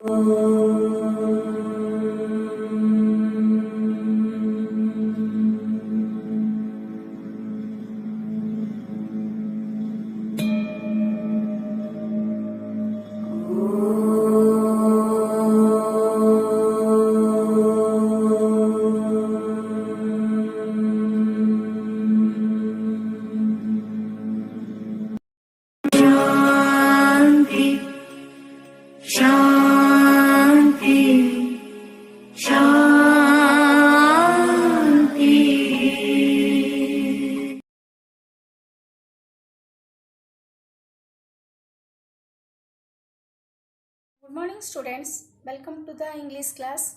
Good morning students, welcome to the English class.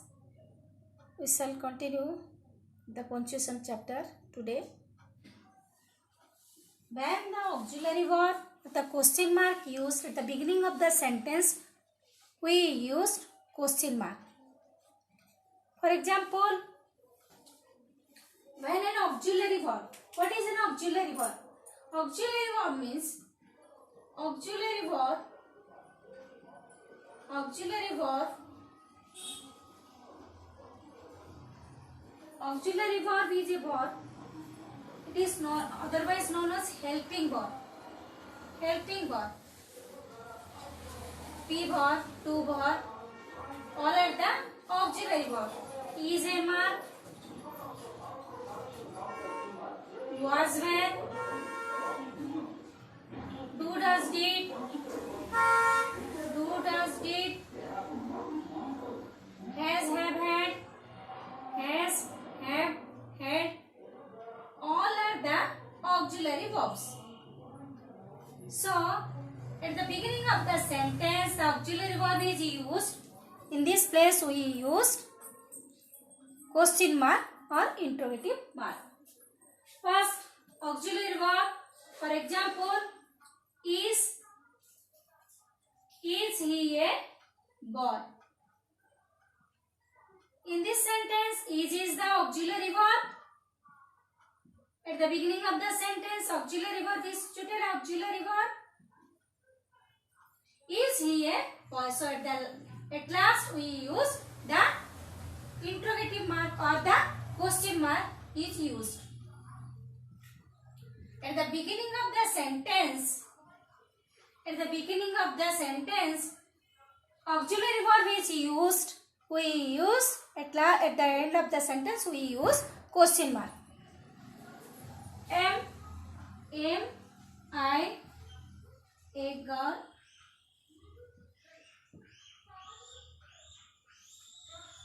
We shall continue the punctuation chapter today. When the auxiliary verb with the question mark used at the beginning of the sentence, we used question mark. For example, when an auxiliary verb, what is an auxiliary verb? Auxiliary verb means auxiliary verb is a verb. It is otherwise known as helping verb. Be verb, to verb, all are the auxiliary verb. Is a mark, was were, do does did, has have had, has have had, all are the auxiliary verbs. So, at the beginning of the sentence, the auxiliary verb is used. In this place, we used question mark or interrogative mark. First, auxiliary verb. For example, is he a boy? In this sentence, is the auxiliary verb. At the beginning of the sentence, auxiliary verb is stated auxiliary verb. Is he a boy? So at last we use the interrogative mark or the question mark is used. At the beginning of the sentence, auxiliary verb is used. We use at the end of the sentence we use question mark. Am I a girl?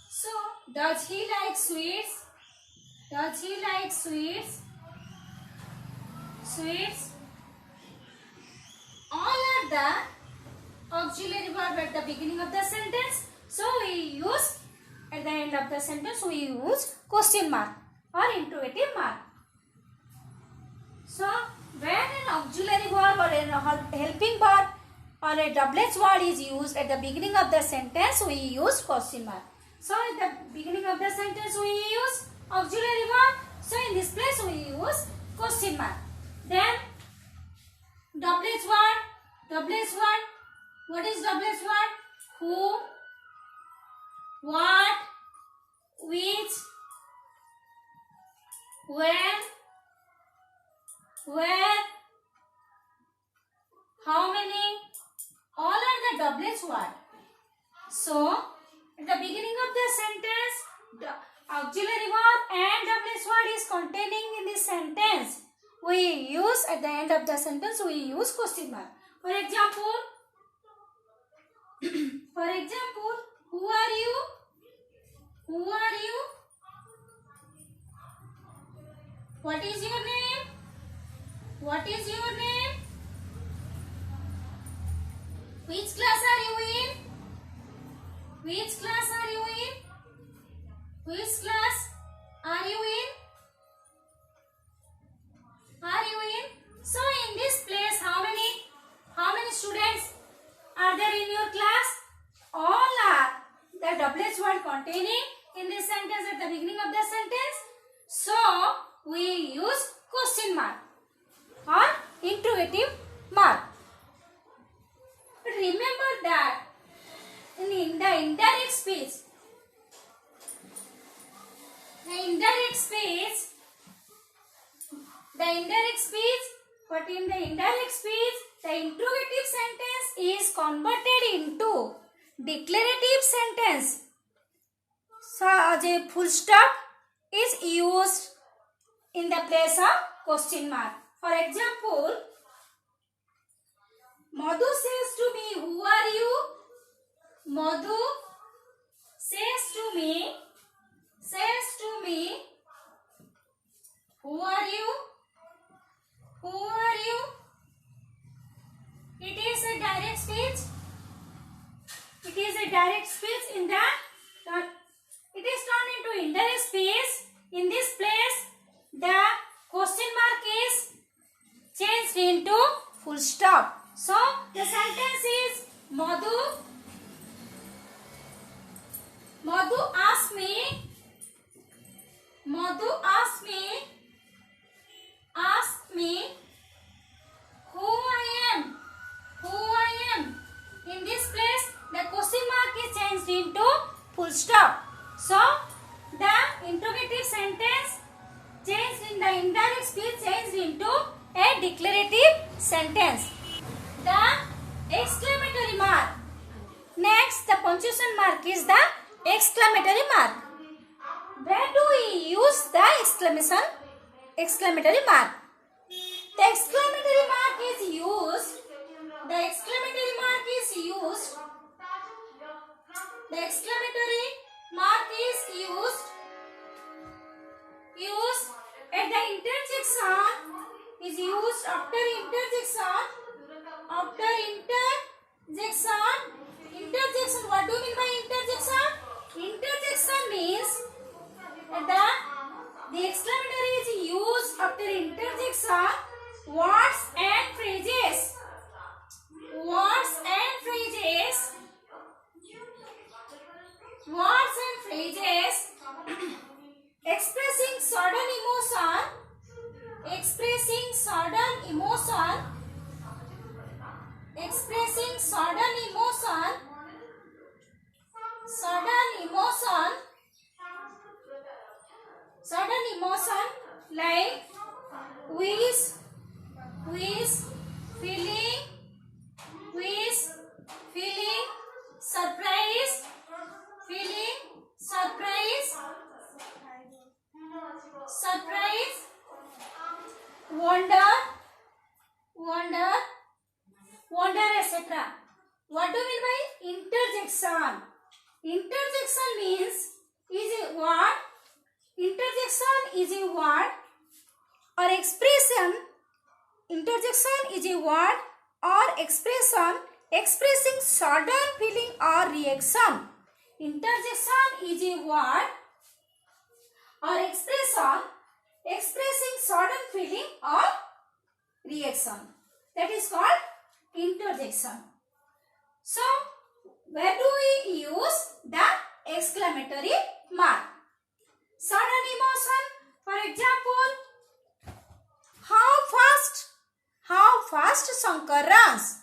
So, does he like sweets? All are the auxiliary verb at the beginning of the sentence. So, we use at the end of the sentence we use question mark or interrogative mark. So, when an auxiliary verb or a helping verb or a doublet word is used at the beginning of the sentence, we use question mark. So, at the beginning of the sentence, we use auxiliary verb. So, in this place, we use question mark. Then, doublet word. What is doublet word? Who, what, which, when, where, how many, all are the doublet word. So, at the beginning of the sentence, the auxiliary verb and doublet word is containing in this sentence. We use at the end of the sentence we use question mark. For example, who are you? What is your name? Which class are you in? Which class are you in? So in this place, how many students are there in your class? All are the doublet word containing in this sentence at the beginning of the sentence. So we use question mark or interrogative mark. But remember that in the indirect speech. But in the indirect speech, the interrogative sentence is converted into declarative sentence. Such a full stop is used in the place of question mark. For example, Madhu says to me, "Who are you?" Madhu says to me, "Who are you? Who are you?" It is a direct speech. It is a direct speech. In that, it is turned into indirect speech. In this place, the question mark is changed into full stop. So, the sentence is Madhu asked me, who I am. In this place, the question mark is changed into full stop. So, the interrogative sentence changed in the indirect speech changed into a declarative sentence. The exclamatory mark. Next, the punctuation mark is the exclamatory mark. Where do we use the exclamatory mark? The exclamatory mark is used at the interjection, is used after interjection. Interjection, what do you mean by interjection? Interjection means the exclamatory is used after interjection words and phrases. Expressing sudden emotion. Like wish, feeling, surprise, wonder, etc. What do you mean by interjection? Interjection means is a word or expression. Interjection is a word or expression expressing sudden feeling or reaction. Interjection is a word or expression expressing sudden feeling or reaction. That is called interjection. So, where do we use the exclamatory mark? Sudden emotion. For example, how fast Shankar runs.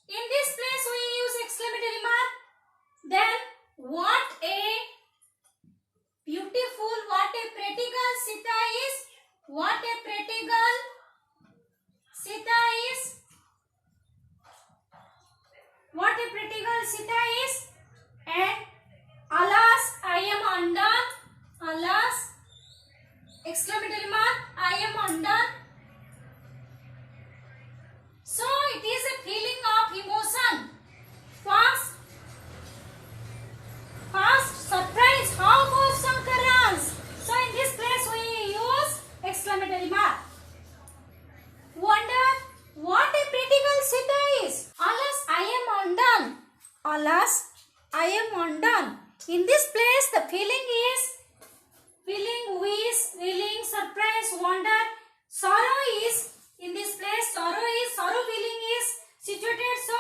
In this place, we use exclamatory mark. Then, what a pretty girl Sita is. And alas, I am undone. Exclamatory mark, I am undone. So it is a feeling of emotion. First surprise, how fast Shankar runs. So in this place we use exclamatory mark. Wonder, what a pretty girl Sita is. Alas, I am undone. In this place the feeling is wish, surprise, wonder. Sorrow is, in this place sorrow feeling is situated. So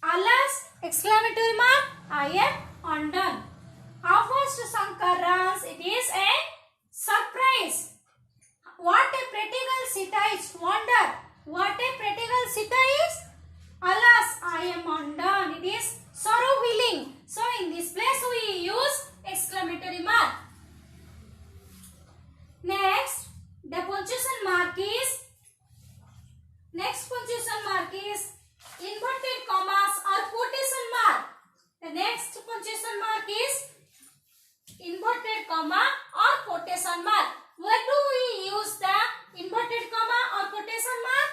alas, exclamatory mark, I am undone. How fast Shankar runs, it is a surprise. Sita is wonder. What a pretty girl Sita is. Alas, I am undone. It is sorrow willing. So in this place we use exclamatory mark. Next, the punctuation mark is. Next punctuation mark is inverted commas or quotation mark. The next punctuation mark is inverted comma or quotation mark. Where do we use the inverted comma or quotation mark?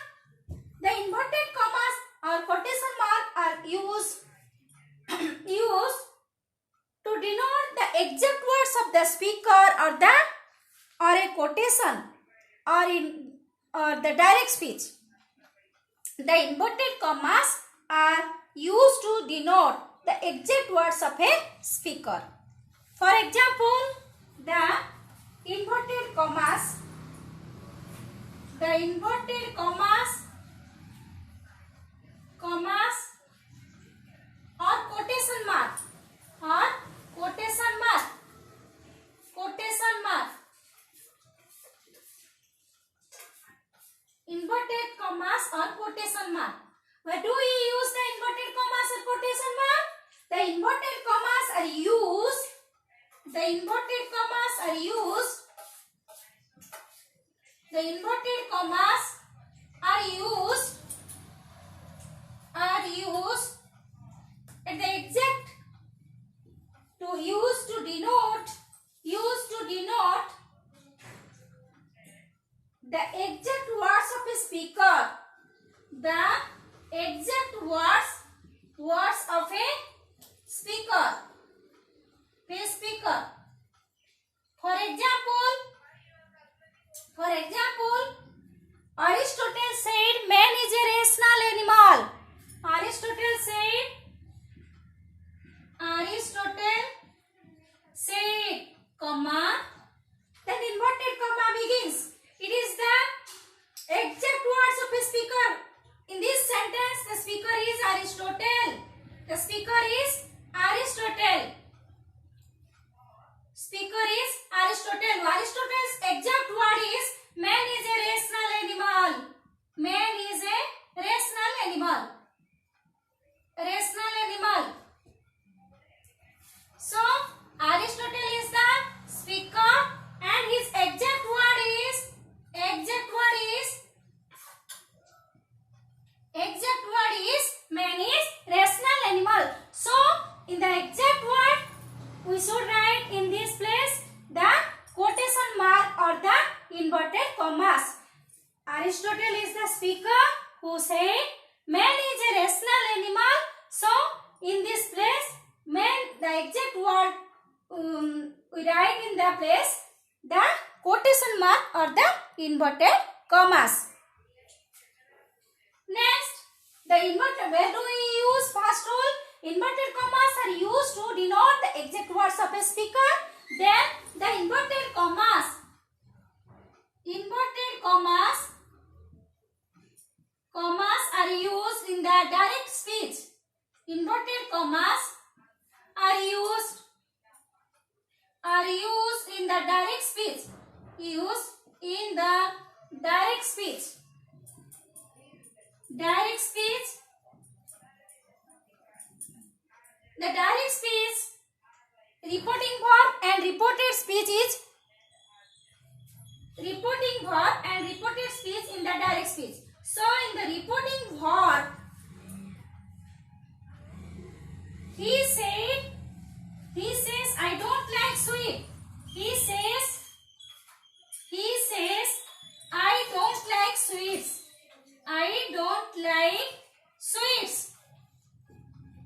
The inverted commas or quotation mark are used to denote the exact words of the speaker or a quotation or the direct speech. The inverted commas are used to denote the exact words of a speaker. For example, the inverted commas or quotation mark inverted commas or quotation mark. Where do we use the inverted commas or quotation mark? The inverted commas are used at the exact to denote the exact words of a speaker. The exact words of a speaker. For example, Aristotle said man is a rational animal. Aristotle said, comma, then inverted comma begins. It is the exact words of a speaker. In this sentence, the speaker is Aristotle. Aristotle's exact word is man is a rational animal. So Aristotle is the speaker and his exact word is man is rational animal. So in the exact word we should write in this place the quotation mark or the inverted commas. Aristotle is the speaker who said man is a rational animal. So in this place man, the exact word we write in the place the quotation mark or the inverted commas. Next, where do we use first rule? Inverted commas are used to denote the exact words of a speaker. Then the inverted commas are used in the direct speech. Inverted commas are used in the direct speech. The direct speech, reporting verb and reported speech is reporting verb and reported speech in the direct speech. So in the reporting verb, he says I don't like sweet. He says I don't like sweets.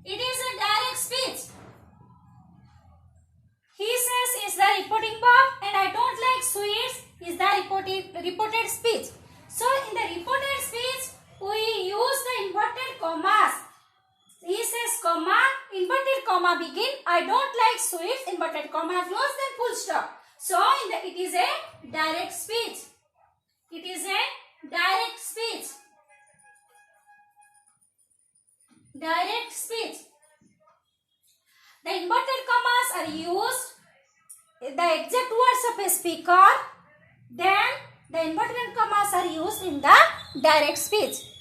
It is a direct speech. He says is the reporting verb and I don't like sweets is the reported speech. So in the reported speech we use the inverted commas. He says comma, inverted comma begin, I don't like sweets, inverted comma close, then full stop. So it is a direct speech. The inverted commas are used the exact words of a speaker. Then The inverted commas are used in the direct speech.